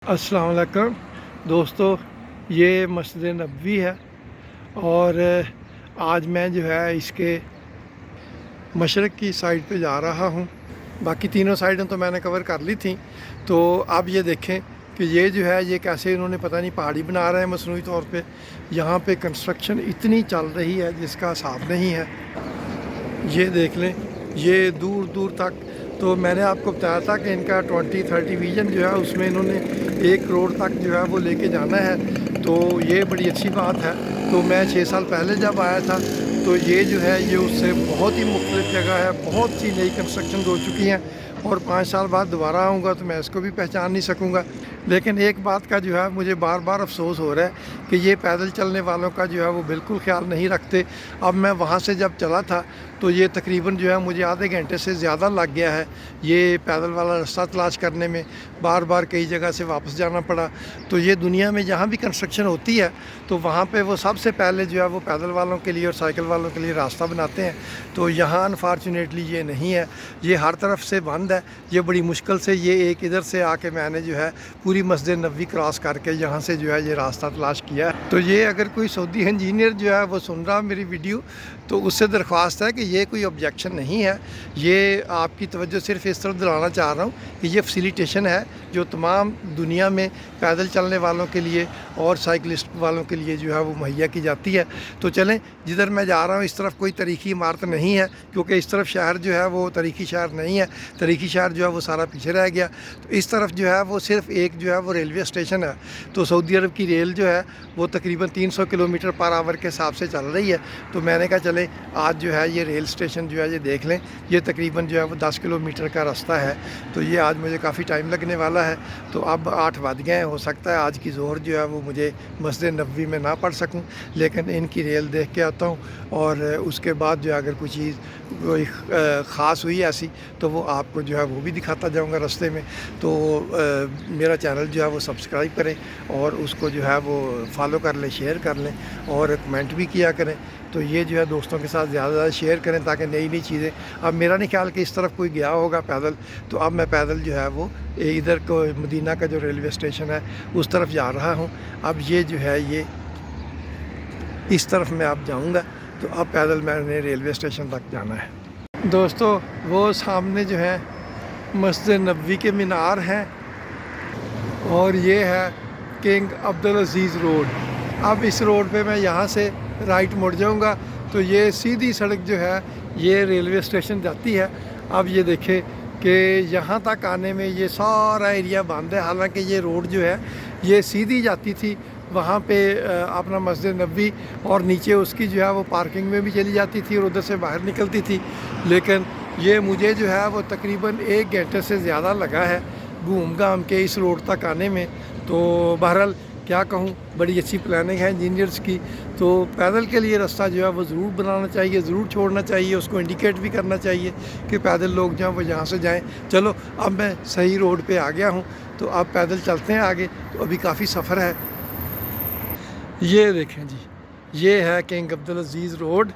अस्सलाम वालेकुम दोस्तों, ये मस्जिद नबवी है और आज मैं जो है इसके मशरक़ की साइड पे जा रहा हूँ। बाकी तीनों साइडें तो मैंने कवर कर ली थी। तो अब ये देखें कि ये जो है ये कैसे इन्होंने पता नहीं पहाड़ी बना रहे हैं मसनूई तौर पे। यहाँ पे कंस्ट्रक्शन इतनी चल रही है जिसका हिसाब नहीं है। ये देख लें, ये दूर दूर तक। तो मैंने आपको बताया था कि इनका 2030 विज़न जो है उसमें इन्होंने 1 करोड़ तक जो है वो लेके जाना है। तो ये बड़ी अच्छी बात है। तो मैं 6 साल पहले जब आया था तो ये जो है ये उससे बहुत ही मुख्तलिफ जगह है, बहुत सी नई कंस्ट्रक्शन हो चुकी हैं। और 5 साल बाद दोबारा आऊँगा तो मैं इसको भी पहचान नहीं सकूँगा। लेकिन एक बात का जो है मुझे बार बार अफसोस हो रहा है कि ये पैदल चलने वालों का जो है वो बिल्कुल ख्याल नहीं रखते। अब मैं वहाँ से जब चला था तो ये तकरीबन जो है मुझे आधे घंटे से ज़्यादा लग गया है ये पैदल वाला रास्ता तलाश करने में। बार बार कई जगह से वापस जाना पड़ा। तो ये दुनिया में जहाँ भी कंस्ट्रक्शन होती है तो वहाँ पे वो सबसे पहले जो है वो पैदल वालों के लिए और साइकिल वालों के लिए रास्ता बनाते हैं। तो यहाँ अनफॉर्चुनेटली ये नहीं है, ये हर तरफ से बंद है। ये बड़ी मुश्किल से ये एक इधर से आके मैंने जो है पूरी मस्जिद नबवी क्रॉस करके यहाँ से जो है ये रास्ता तलाश किया है। तो ये अगर कोई सऊदी इंजीनियर जो है वो सुन रहा मेरी वीडियो तो उससे दरख्वास्त है कि ये कोई ऑब्जेक्शन नहीं है। ये आपकी तवज्जो सिर्फ इस तरफ दिलाना चाह रहा हूँ कि ये फैसिलिटेशन है जो तमाम दुनिया में पैदल चलने वालों के लिए और साइकिलिस्ट वालों के लिए जो है वो मुहैया की जाती है। तो चलें, जिधर मैं जा रहा हूँ इस तरफ कोई तारीखी इमारत नहीं है, क्योंकि इस तरफ शहर जो है वो तारीखी शहर नहीं है। तारीखी शहर जो है वो सारा पीछे रह गया। तो इस तरफ जो है वो सिर्फ एक जो है वो रेलवे स्टेशन है। तो सऊदी अरब की रेल जो है वो तकरीबन 300 किलोमीटर पर आवर के हिसाब से चल रही है। तो मैंने कहा चले आज जो है ये रेल स्टेशन जो है ये देख लें। ये तकरीबन जो है वो 10 किलोमीटर का रास्ता है। तो ये आज मुझे काफ़ी टाइम लगने वाला है। तो अब 8 बज गए हैं, हो सकता है आज की ज़ोहर जो है वो मुझे मस्जिद नबवी में ना पढ़ सकूं, लेकिन इनकी रेल देख के आता हूं और उसके बाद जो है अगर कोई चीज़ कोई ख़ास हुई ऐसी तो वो आपको जो है वो भी दिखाता जाऊंगा रास्ते में। तो मेरा चैनल जो है वो सब्सक्राइब करें और उसको जो है वो फॉलो कर लें, शेयर कर लें और कमेंट भी किया करें। तो ये जो है दोस्तों के साथ ज़्यादा शेयर करें ताकि नई नई चीज़ें। अब मेरा नहीं ख्याल कि इस तरफ कोई गया होगा पैदल। तो अब मैं पैदल जो है वो इधर को मदीना का जो रेलवे स्टेशन है उस तरफ जा रहा हूँ। अब ये जो है ये इस तरफ मैं अब जाऊँगा। तो अब पैदल मैंने रेलवे स्टेशन तक जाना है। दोस्तों वो सामने जो है मस्जिद नबवी के मीनार हैं और ये है किंग अब्दुल अज़ीज़ रोड। अब इस रोड पे मैं यहाँ से राइट मुड़ जाऊँगा तो ये सीधी सड़क जो है ये रेलवे स्टेशन जाती है। अब ये देखें कि यहाँ तक आने में ये सारा एरिया बंद है। हालांकि ये रोड जो है ये सीधी जाती थी वहाँ पे अपना मस्जिद नबवी और नीचे उसकी जो है वो पार्किंग में भी चली जाती थी और उधर से बाहर निकलती थी। लेकिन ये मुझे जो है वो तकरीबन 1 घंटे से ज़्यादा लगा है घूम घाम के इस रोड तक आने में। तो बहरहाल क्या कहूँ, बड़ी अच्छी प्लानिंग है इंजीनियर्स की। तो पैदल के लिए रास्ता जो है वो ज़रूर बनाना चाहिए, ज़रूर छोड़ना चाहिए, उसको इंडिकेट भी करना चाहिए कि पैदल लोग जो हैं वो यहाँ से जाएं। चलो अब मैं सही रोड पे आ गया हूँ तो अब पैदल चलते हैं आगे। तो अभी काफ़ी सफ़र है। ये देखें जी, ये है किंग अब्दुल अज़ीज़ रोड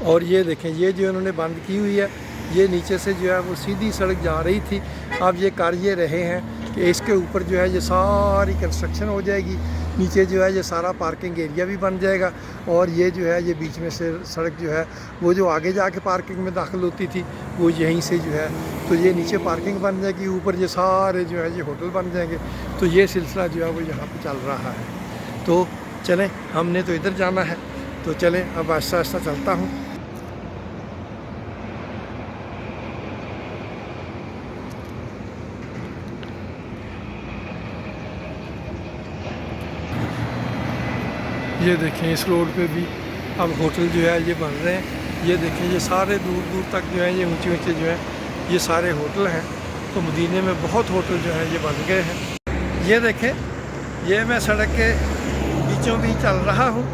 और ये देखें ये जो इन्होंने बंद की हुई है ये नीचे से जो है वो सीधी सड़क जा रही थी। अब ये कर ये रहे हैं कि इसके ऊपर जो है ये सारी कंस्ट्रक्शन हो जाएगी। नीचे जो है ये सारा पार्किंग एरिया भी बन जाएगा और ये जो है ये बीच में से सड़क जो है वो जो आगे जाके पार्किंग में दाखिल होती थी वो यहीं से जो है तो ये नीचे पार्किंग बन जाएगी, ऊपर ये सारे जो है ये होटल बन जाएंगे। तो ये सिलसिला जो है वो यहाँ पर चल रहा है। तो चलें, हमने तो इधर जाना है तो चलें अब आहिस्ता आहिस्ता चलता हूँ। ये देखें इस रोड पे भी अब होटल जो है ये बन रहे हैं। ये देखें ये सारे दूर दूर तक जो है ये ऊंचे ऊंचे जो है ये सारे होटल हैं। तो मदीने में बहुत होटल जो है ये बन गए हैं। ये देखें ये मैं सड़क के बीचों बीच चल रहा हूँ।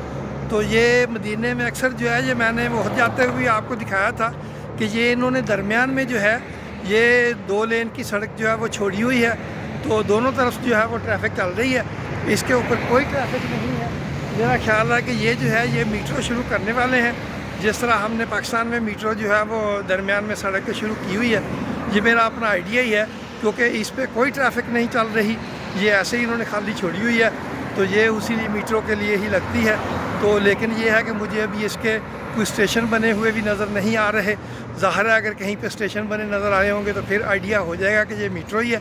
तो ये मदीने में अक्सर जो है ये मैंने वहाँ जाते हुए आपको दिखाया था कि ये इन्होंने दरमियान में जो है ये 2 लेन की सड़क जो है वो छोड़ी हुई है। तो दोनों तरफ जो है वो ट्रैफिक चल रही है, इसके ऊपर कोई ट्रैफिक नहीं है। मेरा ख्याल है कि ये जो है ये मेट्रो शुरू करने वाले हैं। जिस तरह हमने पाकिस्तान में मेट्रो जो है वो दरमियान में सड़क के शुरू की हुई है, ये मेरा अपना आइडिया ही है क्योंकि इस पर कोई ट्रैफिक नहीं चल रही, ये ऐसे ही इन्होंने खाली छोड़ी हुई है। तो ये उसी मीटरों के लिए ही लगती है। तो लेकिन ये है कि मुझे अभी इसके कोई स्टेशन बने हुए भी नज़र नहीं आ रहे। ज़ाहिर है अगर कहीं पे स्टेशन बने नज़र आए होंगे तो फिर आइडिया हो जाएगा कि ये मेट्रो ही है,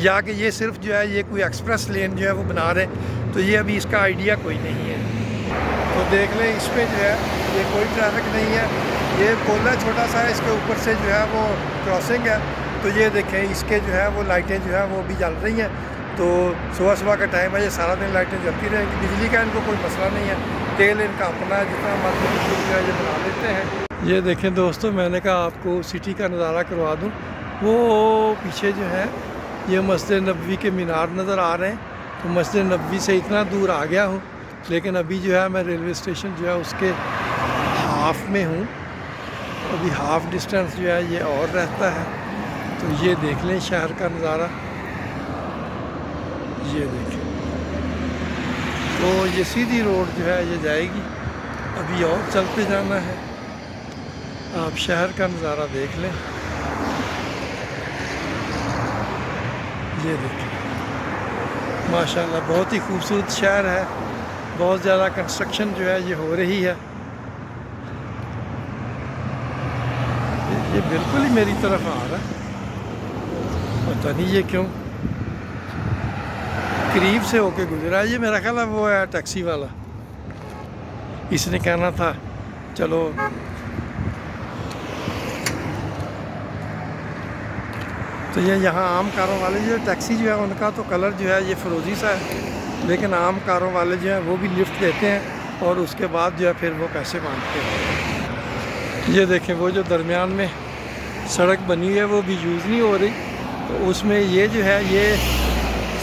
या कि ये सिर्फ जो है ये कोई एक्सप्रेस लेन जो है वो बना रहे हैं। तो ये अभी इसका आइडिया कोई नहीं है। तो देख लें इस पर जो है ये कोई ट्रैफिक नहीं है। ये पुल है छोटा सा, इसके ऊपर से जो है वो क्रॉसिंग है। तो ये देखें इसके जो है वो लाइटें जो है वो भी जल रही हैं। तो सुबह सुबह का टाइम है, ये सारा दिन लाइटें जलती रहेंगी। बिजली का इनको कोई मसला नहीं है, तेल इनका अपना है, जितना मर्जी बिजली जो है ये बना लेते हैं। ये देखें दोस्तों, मैंने कहा आपको सिटी का नज़ारा करवा दूँ। वो पीछे जो है ये मस्जिद नबवी के मीनार नज़र आ रहे हैं। तो मस्जिद नबवी से इतना दूर आ गया हूँ, लेकिन अभी जो है मैं रेलवे स्टेशन जो है उसके हाफ में हूँ। अभी हाफ डिस्टेंस जो है ये और रहता है। तो ये देख लें शहर का नज़ारा, ये देखें। तो ये सीधी रोड जो है ये जाएगी, अभी और चलते जाना है। आप शहर का नज़ारा देख लें, ये देखें माशाल्लाह बहुत ही खूबसूरत शहर है। बहुत ज़्यादा कंस्ट्रक्शन जो है ये हो रही है। ये बिल्कुल ही मेरी तरफ आ रहा है, पता नहीं ये क्यों करीब से होके गुजरा। ये मेरा ख्याल है वो है टैक्सी वाला, इसने कहना था चलो। तो ये यहाँ आम कारों वाले जो टैक्सी जो है उनका तो कलर जो है ये फ़िरोज़ी सा है, लेकिन आम कारों वाले जो हैं वो भी लिफ्ट देते हैं और उसके बाद जो है फिर वो पैसे मांगते हैं। ये देखें वो जो दरमियान में सड़क बनी हुई है वो भी यूज़ नहीं हो रही। तो उसमें ये जो है ये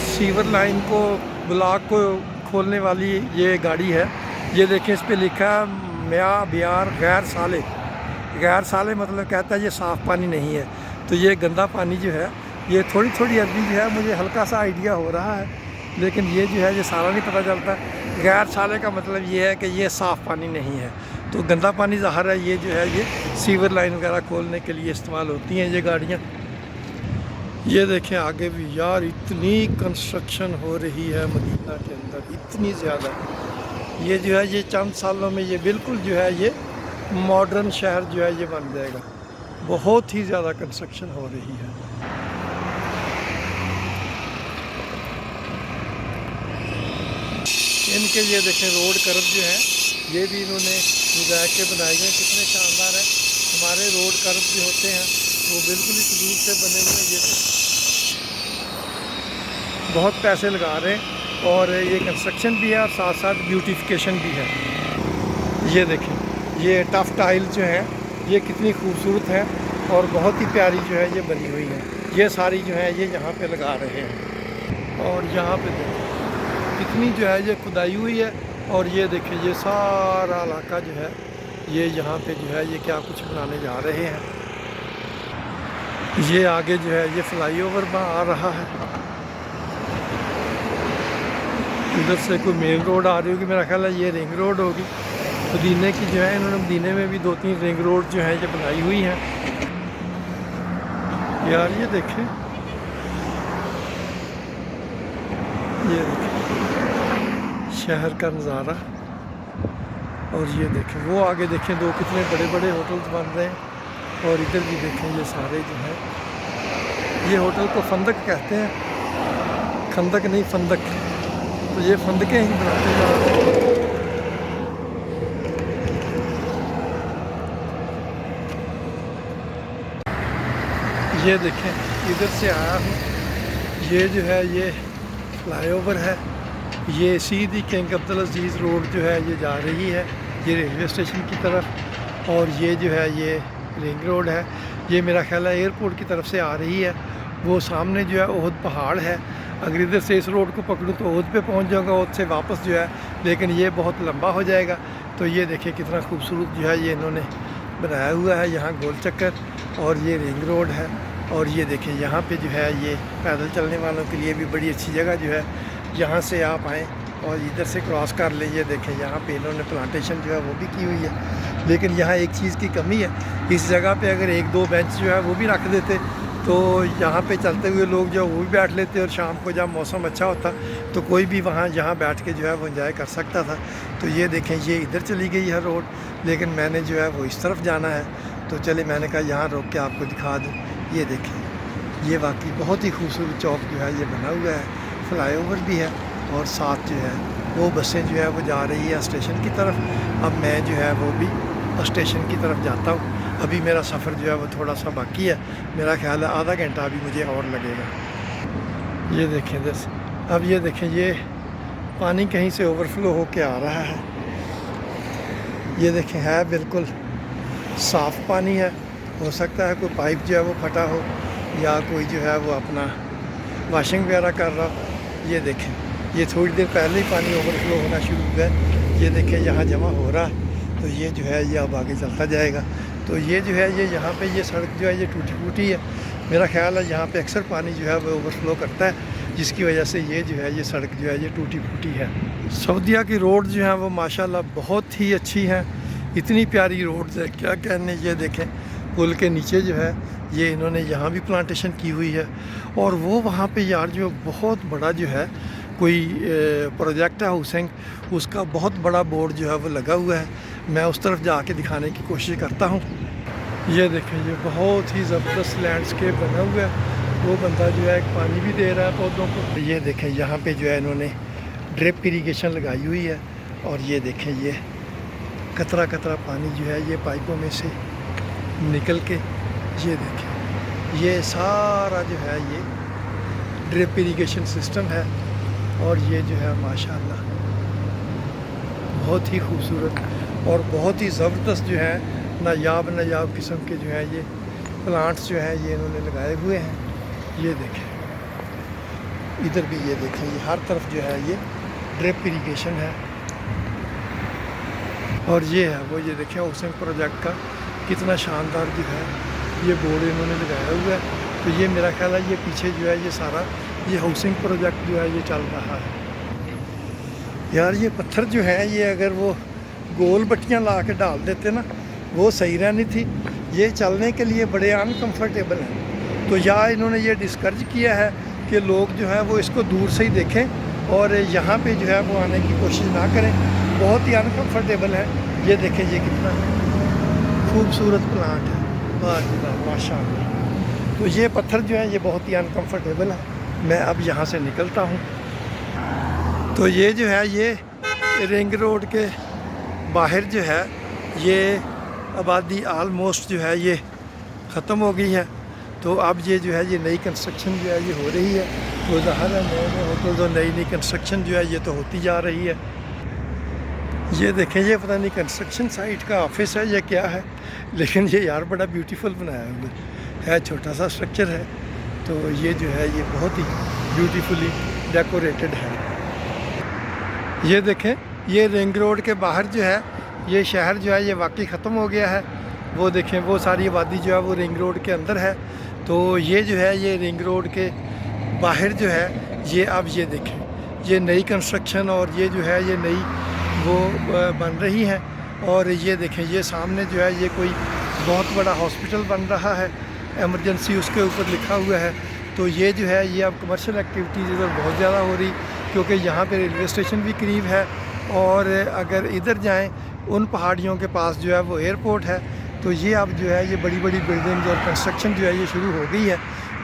सीवर लाइन को ब्लॉक को खोलने वाली ये गाड़ी है। ये देखें इस पे लिखा है मियाँ बियार गैर साले। गैर साले मतलब कहता है ये साफ़ पानी नहीं है। तो ये गंदा पानी जो है ये थोड़ी थोड़ी अरबी जो है मुझे हल्का सा आइडिया हो रहा है, लेकिन ये जो है ये सारा नहीं पता चलता। गैर साले का मतलब ये है कि ये साफ़ पानी नहीं है। तो गंदा पानी ज़ाहिर है ये जो है ये सीवर लाइन वगैरह खोलने के लिए इस्तेमाल होती हैं ये गाड़ियाँ। ये देखें आगे भी यार इतनी कंस्ट्रक्शन हो रही है मदीना के अंदर, इतनी ज़्यादा। ये जो है ये चंद सालों में ये बिल्कुल जो है ये मॉडर्न शहर जो है ये बन जाएगा। बहुत ही ज़्यादा कंस्ट्रक्शन हो रही है। इनके ये देखें रोड कर्व जो है ये भी इन्होंने निगाह के बनाए गए, कितने शानदार है। हमारे रोड कर्व जो होते हैं वो बिल्कुल ही खजूर से बने हुए हैं। ये बहुत पैसे लगा रहे हैं और ये कंस्ट्रक्शन भी है और साथ साथ ब्यूटिफिकेशन भी है। ये देखें ये टफ टाइल जो है ये कितनी खूबसूरत है और बहुत ही प्यारी जो है ये बनी हुई है। ये सारी जो है ये यहाँ पे लगा रहे हैं और यहाँ पे देखें कितनी जो है ये खुदाई हुई है। और ये देखें ये सारा इलाका जो है ये यहाँ पे जो है ये क्या कुछ बनाने जा रहे हैं। ये आगे जो है ये फ्लाईओवर आ रहा है, इधर से कोई मेन रोड आ रही होगी, मेरा ख्याल है ये रिंग रोड होगी। मदीने की जो है इन्होंने मदीने में भी 2-3 रिंग रोड जो है ये बनाई हुई हैं। यार ये देखें, ये देखें शहर का नज़ारा। और ये देखें वो आगे देखें दो कितने बड़े बड़े होटल्स बन रहे हैं। और इधर भी देखें ये सारे जो हैं ये होटल को फंदक कहते हैं, खंदक नहीं फंदक। तो ये फंदकें ही बनाते हैं। ये देखें इधर से आया हूँ, ये जो है ये फ्लाईओवर है, ये सीधी किंग अब्दुल अजीज़ रोड जो है ये जा रही है ये रेलवे स्टेशन की तरफ। और ये जो है ये रिंग रोड है, ये मेरा ख्याल है एयरपोर्ट की तरफ से आ रही है। वो सामने जो है ओहद पहाड़ है, अगर इधर से इस रोड को पकड़ूँ तो ओहद पे पहुंच जाऊँगा, ओहद से वापस जो है, लेकिन ये बहुत लंबा हो जाएगा। तो ये देखिए कितना खूबसूरत जो है ये इन्होंने बनाया हुआ है यहाँ गोल चक्कर। और ये रिंग रोड है और ये देखिए यहाँ पे जो है ये पैदल चलने वालों के लिए भी बड़ी अच्छी जगह जो है, यहाँ से आप आएँ और इधर से क्रॉस कर लें। ये देखें यहाँ पे इन्होंने प्लांटेशन जो है वो भी की हुई है, लेकिन यहाँ एक चीज़ की कमी है, इस जगह पे अगर 1-2 बेंच जो है वो भी रख देते तो यहाँ पे चलते हुए लोग जो वो भी बैठ लेते और शाम को जब मौसम अच्छा होता तो कोई भी वहाँ यहाँ बैठ के जो है वो एंजॉय कर सकता था। तो ये देखें, ये इधर चली गई है रोड, लेकिन मैंने जो है वो इस तरफ जाना है, तो चले मैंने कहा यहाँ रोक के आपको दिखा दूँ। ये देखें, ये वाकई बहुत ही खूबसूरत चौक जो है ये बना हुआ है, फ्लाईओवर भी है और साथ जो है वो बसें जो है वो जा रही है स्टेशन की तरफ। अब मैं जो है वो भी स्टेशन की तरफ जाता हूँ। अभी मेरा सफ़र जो है वो थोड़ा सा बाकी है, मेरा ख्याल है आधा घंटा अभी मुझे और लगेगा। ये देखें दस, अब ये देखें, ये पानी कहीं से ओवरफ्लो होके आ रहा है। ये देखें, है बिल्कुल साफ़ पानी है। हो सकता है कोई पाइप जो है वो फटा हो या कोई जो है वो अपना वॉशिंग वगैरह कर रहा हो। ये देखें, ये थोड़ी देर पहले ही पानी ओवरफ्लो होना शुरू हुआ है। ये देखें, यहाँ जमा हो रहा है, तो ये जो है ये अब आगे चलता जाएगा। तो ये जो है ये यहाँ पे ये सड़क जो है ये टूटी फूटी है। मेरा ख्याल है यहाँ पे अक्सर पानी जो है वो ओवरफ्लो करता है, जिसकी वजह से ये जो है ये सड़क जो है ये टूटी फूटी है। सऊदीया की रोड जो है वो माशाल्लाह बहुत ही अच्छी हैं, इतनी प्यारी रोड है क्या कहने। ये देखें, पुल के नीचे जो है ये इन्होंने यहाँ भी प्लांटेशन की हुई है, और वो वहाँ पे यार जो बहुत बड़ा जो है कोई प्रोजेक्ट है हाउसिंग, उसका बहुत बड़ा बोर्ड जो है वो लगा हुआ है। मैं उस तरफ जाके दिखाने की कोशिश करता हूँ। ये देखें, ये बहुत ही ज़बरदस्त लैंडस्केप बना हुआ है। वो बंदा जो है पानी भी दे रहा है पौधों को। ये देखें, यहाँ पे जो है इन्होंने ड्रिप इरिगेशन लगाई हुई है, और ये देखें, ये कतरा कतरा पानी जो है ये पाइपों में से निकल के, ये देखें, ये सारा जो है ये ड्रिप इरिगेशन सिस्टम है। और ये जो है माशाल्लाह बहुत ही खूबसूरत और बहुत ही ज़बरदस्त जो है नायाब किस्म के जो है ये प्लांट्स जो हैं ये इन्होंने लगाए हुए हैं। ये देखें, इधर भी ये देखें, ये हर तरफ जो है ये ड्रिप इरिगेशन है। और ये है वो, ये देखें हाउसिंग प्रोजेक्ट का कितना शानदार जो है ये बोर्ड इन्होंने लगाया हुआ है। तो ये मेरा ख्याल है ये पीछे जो है ये सारा ये हाउसिंग प्रोजेक्ट जो है ये चल रहा है। यार ये पत्थर जो है ये अगर वो गोल बट्टियाँ ला के डाल देते ना, वो सही रहनी थी। ये चलने के लिए बड़े अनकम्फर्टेबल हैं। तो या इन्होंने ये डिस्करेज किया है कि लोग जो है वो इसको दूर से ही देखें और यहाँ पे जो है वो आने की कोशिश ना करें। बहुत ही अनकम्फर्टेबल है। ये देखें, ये कितना खूबसूरत प्लांट है, माशाअल्लाह। तो ये पत्थर जो है ये बहुत ही अनकम्फर्टेबल है। मैं अब यहाँ से निकलता हूँ। तो ये जो है ये रिंग रोड के बाहर जो है ये आबादी आलमोस्ट जो है ये ख़त्म हो गई है। तो अब ये जो है ये नई कंस्ट्रक्शन जो है ये हो रही है। तो ज़ाहिर है नए नए होटल तो नई कंस्ट्रक्शन जो है ये तो होती जा रही है। ये देखें, ये पता नहीं कंस्ट्रक्शन साइट का ऑफिस है या क्या है, लेकिन ये यार बड़ा ब्यूटीफुल बनाया हुआ है। छोटा सा स्ट्रक्चर है, तो ये जो है ये बहुत ही ब्यूटीफुली डेकोरेटेड है। ये देखें, ये रिंग रोड के बाहर जो है ये शहर जो है ये वाकई ख़त्म हो गया है। वो देखें, वो सारी आबादी जो है वो रिंग रोड के अंदर है। तो ये जो है ये रिंग रोड के बाहर जो है ये अब ये देखें, ये नई कंस्ट्रक्शन और ये जो है ये नई वो बन रही है। और ये देखें, ये सामने जो है ये कोई बहुत बड़ा हॉस्पिटल बन रहा है, एमरजेंसी उसके ऊपर लिखा हुआ है। तो ये जो है ये अब कमर्शियल एक्टिविटीज़ इधर बहुत ज़्यादा हो रही, क्योंकि यहाँ पे रेलवे स्टेशन भी करीब है। और अगर इधर जाएं उन पहाड़ियों के पास जो है वो एयरपोर्ट है। तो ये अब जो है ये बड़ी बड़ी बिल्डिंग्स और कंस्ट्रक्शन जो है ये शुरू हो गई है।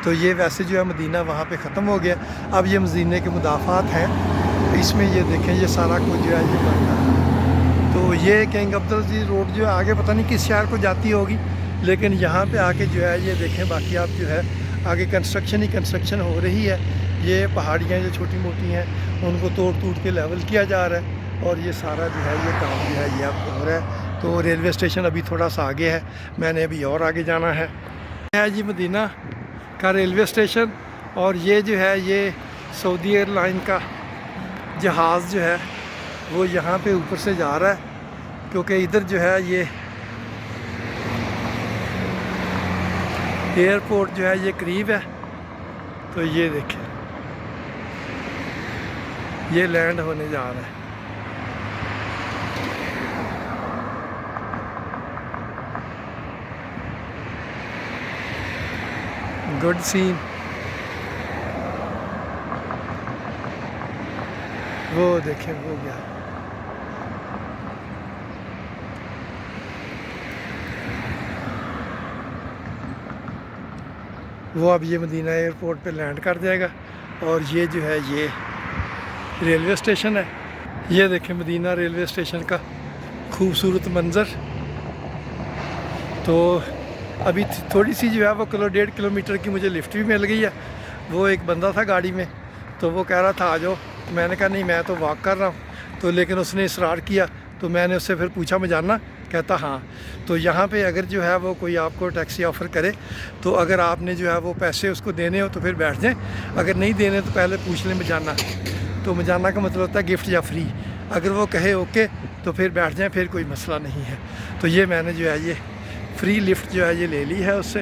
तो ये वैसे जो है मदीना वहाँ पे ख़त्म हो गया, अब ये मदीने के मुदाफ़ात हैं। इसमें ये देखें, ये सारा कुछ जो है ये बन रहा है। तो ये किंग अब्दुल अज़ीज़ रोड जो है आगे पता नहीं किस शहर को जाती होगी, लेकिन यहाँ पे आके जो है ये देखें, बाकी आप जो है आगे कंस्ट्रक्शन ही कंस्ट्रक्शन हो रही है। ये पहाड़ियाँ जो छोटी मोटी हैं उनको तोड़ के लेवल किया जा रहा है, और ये सारा जो है ये काम जो है ये अब हो रहा है। तो रेलवे स्टेशन अभी थोड़ा सा आगे है, मैंने अभी और आगे जाना है जी मदीना का रेलवे स्टेशन। और ये जो है ये सऊदी एयरलाइन का जहाज़ जो है वो यहाँ पे ऊपर से जा रहा है, क्योंकि इधर जो है ये एयरपोर्ट जो है ये करीब है। तो ये देखें, ये लैंड होने जा रहा है। Good scene. वो देखें वो गया। वो अब ये मदीना एयरपोर्ट पे लैंड कर जाएगा और ये जो है ये रेलवे स्टेशन है। ये देखें मदीना रेलवे स्टेशन का खूबसूरत मंज़र। तो अभी थोड़ी सी जो है वो 1.5 किलोमीटर की मुझे लिफ्ट भी मिल गई है। वो एक बंदा था गाड़ी में, तो वो कह रहा था आ जाओ। मैंने कहा नहीं मैं तो वॉक कर रहा हूँ। तो लेकिन उसने इसरार किया, तो मैंने उससे फिर पूछा मैं जानना, कहता हाँ। तो यहाँ पे अगर जो है वो कोई आपको टैक्सी ऑफ़र करे, तो अगर आपने जो है वो पैसे उसको देने हो तो फिर बैठ जाएं, अगर नहीं देने तो पहले पूछ लें मजाना। तो मजाना का मतलब होता है गिफ्ट या फ्री। अगर वो कहे ओके तो फिर बैठ जाएं, फिर कोई मसला नहीं है। तो ये मैंने जो है ये फ्री लिफ्ट जो है ये ले ली है उससे।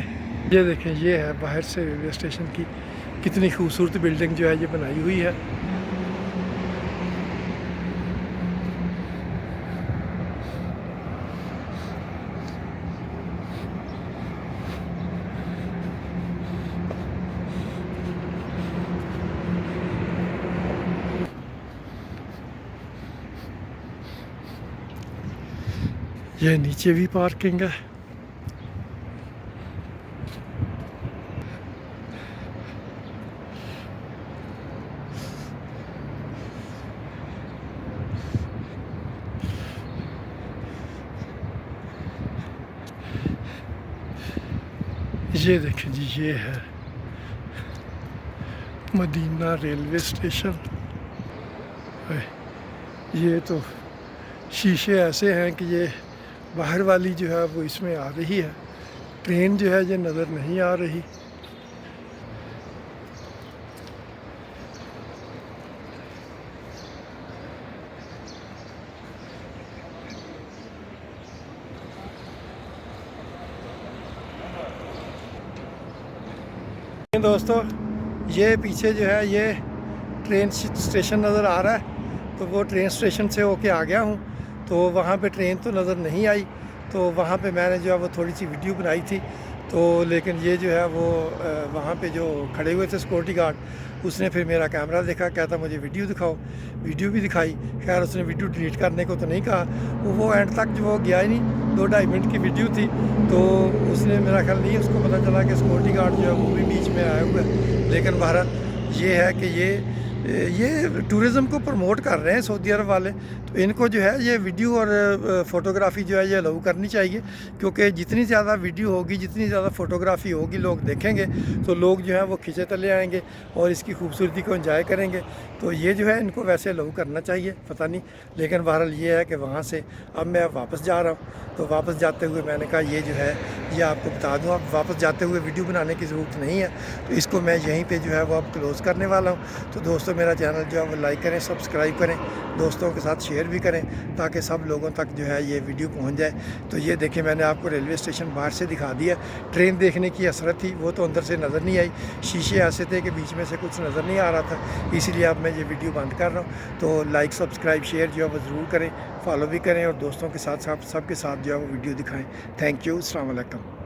ये देखें ये है बाहर से रेलवे स्टेशन की कितनी खूबसूरत बिल्डिंग जो है ये बनाई हुई है। ये नीचे भी पार्किंग है। ये देखें जी ये है मदीना रेलवे स्टेशन। ये तो शीशे ऐसे हैं कि ये बाहर वाली जो है वो इसमें आ रही है, ट्रेन जो है ये नज़र नहीं आ रही। दोस्तों ये पीछे जो है ये ट्रेन स्टेशन नज़र आ रहा है। तो वो ट्रेन स्टेशन से होके आ गया हूँ। तो वहाँ पे ट्रेन तो नज़र नहीं आई, तो वहाँ पे मैंने जो है वो थोड़ी सी वीडियो बनाई थी। तो लेकिन ये जो है वो वहाँ पे जो खड़े हुए थे सिक्योरिटी गार्ड, उसने फिर मेरा कैमरा देखा, कहता मुझे वीडियो दिखाओ। वीडियो भी दिखाई। खैर उसने वीडियो डिलीट करने को तो नहीं कहा, वो एंड तक जो वो गया ही नहीं। 2-2.5 मिनट की वीडियो थी, तो उसने मेरा ख्याल नहीं उसको पता चला कि सिक्योरिटी गार्ड जो है वो भी बीच में आया हुआ है। लेकिन बहरहाल ये है कि ये टूरिज़म को प्रमोट कर रहे हैं सऊदी अरब वाले। तो इनको जो है ये वीडियो और फ़ोटोग्राफ़ी जो है ये अलाउ करनी चाहिए, क्योंकि जितनी ज़्यादा वीडियो होगी, जितनी ज़्यादा फ़ोटोग्राफ़ी होगी, लोग देखेंगे तो लोग जो है वो खींचे तले आएंगे और इसकी खूबसूरती को एंजॉय करेंगे। तो ये जो है इनको वैसे अलाउ करना चाहिए, पता नहीं। लेकिन बहरहाल ये है कि वहाँ से अब मैं वापस जा रहा हूँ। तो वापस जाते हुए मैंने कहा ये जो है ये आपको बता दूँ, अब वापस जाते हुए वीडियो बनाने की ज़रूरत नहीं है। तो इसको मैं यहीं पर जो है वो अब क्लोज़ करने वाला हूँ। तो दोस्तों मेरा चैनल जो है वो लाइक करें, सब्सक्राइब करें, दोस्तों के साथ शेयर भी करें, ताकि सब लोगों तक जो है ये वीडियो पहुंच जाए। तो ये देखें मैंने आपको रेलवे स्टेशन बाहर से दिखा दिया। ट्रेन देखने की हसरत थी, वो तो अंदर से नज़र नहीं आई। शीशे ऐसे थे कि बीच में से कुछ नज़र नहीं आ रहा था, इसीलिए अब मैं ये वीडियो बंद कर रहा हूँ। तो लाइक सब्सक्राइब शेयर जो है वो ज़रूर करें, फॉलो भी करें और दोस्तों के साथ सबके साथ जो है वो वीडियो दिखाएँ। थैंक यू, अस्सलाम वालेकुम।